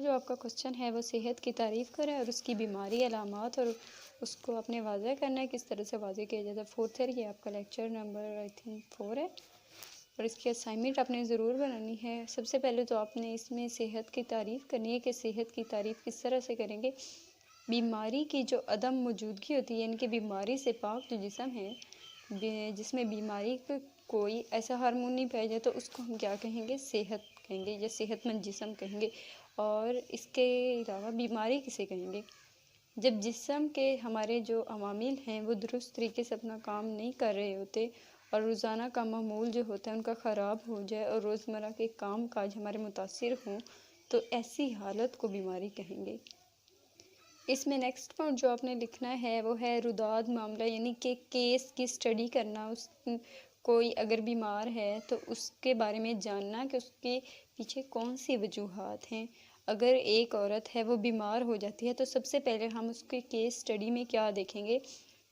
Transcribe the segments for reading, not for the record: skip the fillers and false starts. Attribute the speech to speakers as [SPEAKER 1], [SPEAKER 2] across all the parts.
[SPEAKER 1] جو آپ کا کوسچن ہے وہ صحت کی تعریف کریں اور اس کی بیماری علامات اور اس کو اپنے واضح کرنا ہے، کس طرح سے واضح کیا جاتا ہے۔ فورتھ ہے، یہ آپ کا لیکچر نمبر آئی تھنک 4 ہے اور اس کی اسائنمنٹ آپ نے ضرور بنانی ہے۔ سب سے پہلے تو آپ نے اس میں صحت کی تعریف کرنی ہے کہ صحت کی تعریف کس طرح سے کریں گے۔ بیماری کی جو عدم موجودگی ہوتی ہے، یعنی کہ بیماری سے پاک جو جسم ہے، جس میں بیماری کا کوئی ایسا ہارمون نہیں پایا جائے تو اس کو ہم کیا کہیں گے؟ صحت کہیں گے یا صحت مند جسم کہیں گے۔ اور اس کے علاوہ بیماری کسے کہیں گے؟ جب جسم کے ہمارے جو عوامل ہیں وہ درست طریقے سے اپنا کام نہیں کر رہے ہوتے اور روزانہ کا معمول جو ہوتا ہے ان کا خراب ہو جائے اور روزمرہ کے کام کاج ہمارے متاثر ہوں تو ایسی حالت کو بیماری کہیں گے۔ اس میں نیکسٹ پوائنٹ جو آپ نے لکھنا ہے وہ ہے روداد معاملہ، یعنی کہ کیس کی اسٹڈی کرنا۔ کوئی اگر بیمار ہے تو اس کے بارے میں جاننا کہ اس کے پیچھے کون سی وجوہات ہیں۔ اگر ایک عورت ہے وہ بیمار ہو جاتی ہے تو سب سے پہلے ہم اس کے کیس اسٹڈی میں کیا دیکھیں گے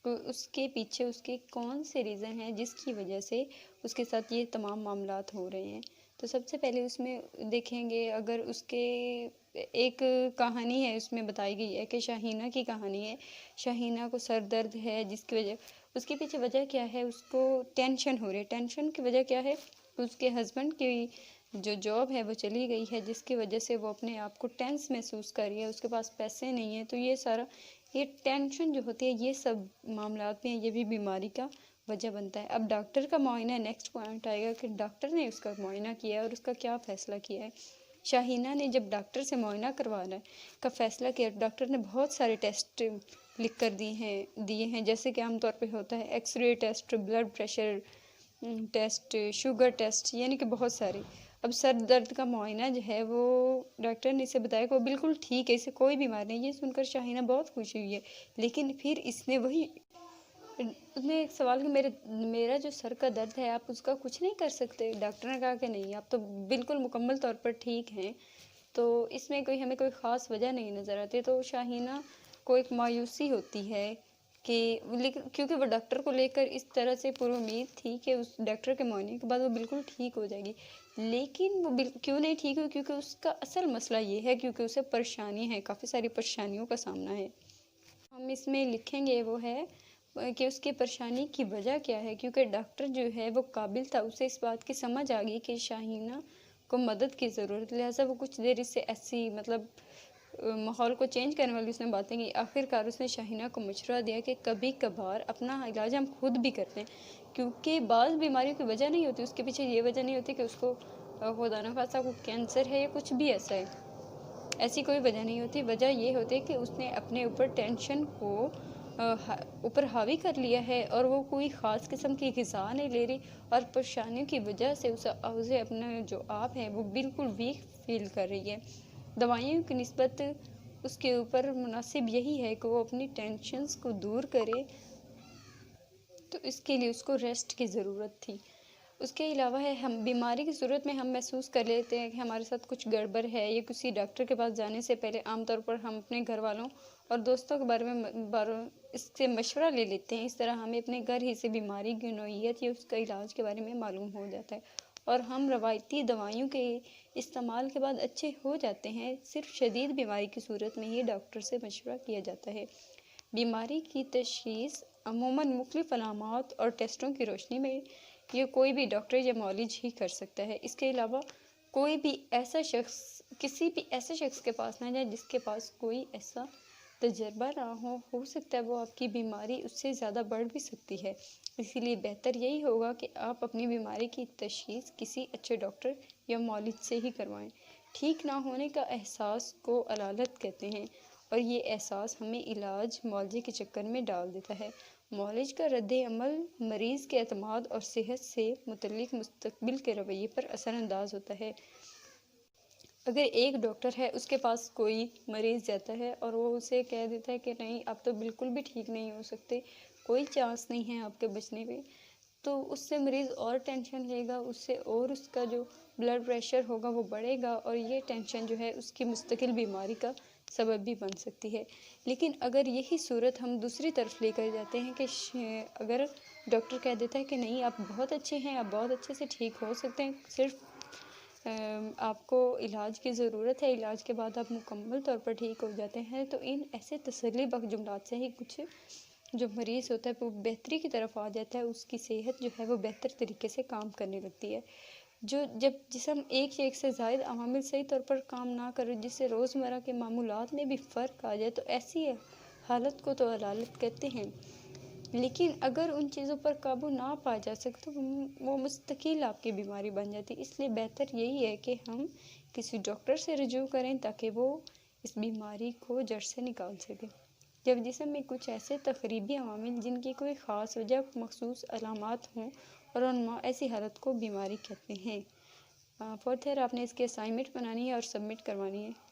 [SPEAKER 1] کہ اس کے پیچھے اس کے کون سے ریزن ہیں جس کی وجہ سے اس کے ساتھ یہ تمام معاملات ہو رہے ہیں۔ تو سب سے پہلے اس میں دیکھیں گے، اگر اس کے ایک کہانی ہے اس میں بتائی گئی ہے کہ شاہینہ کی کہانی ہے۔ شاہینہ کو سر درد ہے جس کی وجہ، اس کے پیچھے وجہ کیا ہے؟ اس کو ٹینشن ہو رہی ہے۔ ٹینشن کی وجہ کیا ہے؟ اس کے ہسبینڈ کی جو جاب ہے وہ چلی گئی ہے جس کی وجہ سے وہ اپنے آپ کو ٹینس محسوس کر رہی ہے، اس کے پاس پیسے نہیں ہیں۔ تو یہ سارا یہ ٹینشن جو ہوتی ہے یہ سب معاملات میں یہ بھی بیماری کا وجہ بنتا ہے۔ اب ڈاکٹر کا معائنہ نیکسٹ پوائنٹ آئے گا کہ ڈاکٹر نے اس کا معائنہ کیا ہے اور اس کا کیا فیصلہ کیا ہے۔ شاہینہ نے جب ڈاکٹر سے معائنہ کروانا کا فیصلہ کیا، ڈاکٹر نے بہت سارے ٹیسٹ لکھ کر دیے ہیں جیسے کہ عام طور پہ ہوتا ہے X ray test, blood pressure test, sugar test, یعنی کہ بہت سارے۔ اب سر درد کا معائنہ جو ہے وہ ڈاکٹر نے اسے بتایا کہ وہ بالکل ٹھیک ہے، اسے کوئی بیماری نہیں۔ یہ سن کر شاہینہ بہت خوش ہوئی ہے، لیکن پھر اس نے ایک سوال کہ میرا جو سر کا درد ہے آپ اس کا کچھ نہیں کر سکتے؟ ڈاکٹر نے کہا کہ نہیں، آپ تو بالکل مکمل طور پر ٹھیک ہیں، تو اس میں ہمیں کوئی خاص وجہ نہیں نظر آتی۔ تو شاہینہ کو ایک مایوسی ہوتی ہے کہ لیکن کیونکہ وہ ڈاکٹر کو لے کر اس طرح سے پر امید تھی کہ اس ڈاکٹر کے معائنے کے بعد وہ بالکل ٹھیک ہو جائے گی، لیکن وہ کیوں نہیں ٹھیک ہوئی؟ کیونکہ اس کا اصل مسئلہ یہ ہے کیونکہ اسے پریشانی ہے، کافی ساری پریشانیوں کا سامنا ہے۔ ہم اس میں لکھیں گے وہ ہے کہ اس کی پریشانی کی وجہ کیا ہے، کیونکہ ڈاکٹر جو ہے وہ قابل تھا، اسے اس بات کی سمجھ آ گئی کہ شاہینہ کو مدد کی ضرورت، لہٰذا وہ کچھ دیر اس سے ایسی ماحول کو چینج کرنے والی اس نے باتیں کی۔ آخر کار اس نے شاہینہ کو مشورہ دیا کہ کبھی کبھار اپنا علاج ہم خود بھی کرتے ہیں، کیونکہ بعض بیماریوں کی وجہ نہیں ہوتی، اس کے پیچھے یہ وجہ نہیں ہوتی کہ اس کو خدا نخواستہ کوئی کینسر ہے یا کچھ بھی ایسا ہے، ایسی کوئی وجہ نہیں ہوتی۔ وجہ یہ ہوتی ہے کہ اس نے اپنے اوپر ٹینشن کو اوپر حاوی کر لیا ہے اور وہ کوئی خاص قسم کی غذا نہیں لے رہی اور پریشانیوں کی وجہ سے اسے اپنا جو آپ ہے وہ بالکل ویک فیل کر رہی ہے۔ دوائیوں کی نسبت اس کے اوپر مناسب یہی ہے کہ وہ اپنی ٹینشنز کو دور کرے، تو اس کے لیے اس کو ریسٹ کی ضرورت تھی۔ اس کے علاوہ ہے ہم بیماری کی صورت میں ہم محسوس کر لیتے ہیں کہ ہمارے ساتھ کچھ گڑبڑ ہے، یا کسی ڈاکٹر کے پاس جانے سے پہلے عام طور پر ہم اپنے گھر والوں اور دوستوں کے بارے میں اس سے مشورہ لے لیتے ہیں۔ اس طرح ہمیں اپنے گھر ہی سے بیماری کی نوعیت یا اس کا علاج کے بارے میں معلوم ہو جاتا ہے اور ہم روایتی دوائیوں کے استعمال کے بعد اچھے ہو جاتے ہیں۔ صرف شدید بیماری کی صورت میں ہی ڈاکٹر سے مشورہ کیا جاتا ہے۔ بیماری کی تشخیص عموماً مختلف علامات اور ٹیسٹوں کی روشنی میں یہ کوئی بھی ڈاکٹر یا معالج ہی کر سکتا ہے۔ اس کے علاوہ کوئی بھی ایسا شخص کسی بھی ایسے شخص کے پاس نہ جائے جس کے پاس کوئی ایسا تجربہ نہ ہو سکتا ہے وہ آپ کی بیماری اس سے زیادہ بڑھ بھی سکتی ہے۔ اسی لیے بہتر یہی ہوگا کہ آپ اپنی بیماری کی تشخیص کسی اچھے ڈاکٹر یا معالج سے ہی کروائیں۔ ٹھیک نہ ہونے کا احساس کو علالت کہتے ہیں اور یہ احساس ہمیں علاج معالجے کے چکر میں ڈال دیتا ہے۔ معالج کا رد عمل مریض کے اعتماد اور صحت سے متعلق مستقبل کے رویے پر اثر انداز ہوتا ہے۔ اگر ایک ڈاکٹر ہے، اس کے پاس کوئی مریض جاتا ہے اور وہ اسے کہہ دیتا ہے کہ نہیں آپ تو بالکل بھی ٹھیک نہیں ہو سکتے، کوئی چانس نہیں ہے آپ کے بچنے پہ، تو اس سے مریض اور ٹینشن لے گا، اس سے اور اس کا جو بلڈ پریشر ہوگا وہ بڑھے گا اور یہ ٹینشن جو ہے اس کی مستقل بیماری کا سبب بھی بن سکتی ہے۔ لیکن اگر یہی صورت ہم دوسری طرف لے کر جاتے ہیں کہ اگر ڈاکٹر کہہ دیتا ہے کہ نہیں آپ بہت اچھے ہیں، آپ بہت اچھے سے ٹھیک ہو سکتے ہیں، صرف آپ کو علاج کی ضرورت ہے، علاج کے بعد آپ مکمل طور پر ٹھیک ہو جاتے ہیں، تو ان ایسے تسلی بخش جملات سے ہی کچھ جو مریض ہوتا ہے وہ بہتری کی طرف آ جاتا ہے، اس کی صحت جو ہے وہ بہتر طریقے سے کام کرنے لگتی ہے۔ جب جسم ایک سے زائد عوامل صحیح طور پر کام نہ کرے، جس سے روزمرہ کے معمولات میں بھی فرق آ جائے، تو ایسی حالت کو تو علالت کہتے ہیں۔ لیکن اگر ان چیزوں پر قابو نہ پایا جا سکے تو وہ مستقل آپ کی بیماری بن جاتی ہے۔ اس لیے بہتر یہی ہے کہ ہم کسی ڈاکٹر سے رجوع کریں تاکہ وہ اس بیماری کو جڑ سے نکال سکے۔ جب جسم میں کچھ ایسے تقریبی عوامل جن کی کوئی خاص وجہ مخصوص علامات ہوں اور ایسی حالت کو بیماری کہتے ہیں۔ فورتھ ہے آپ نے اس کے اسائنمنٹ بنانی ہے اور سبمٹ کروانی ہے۔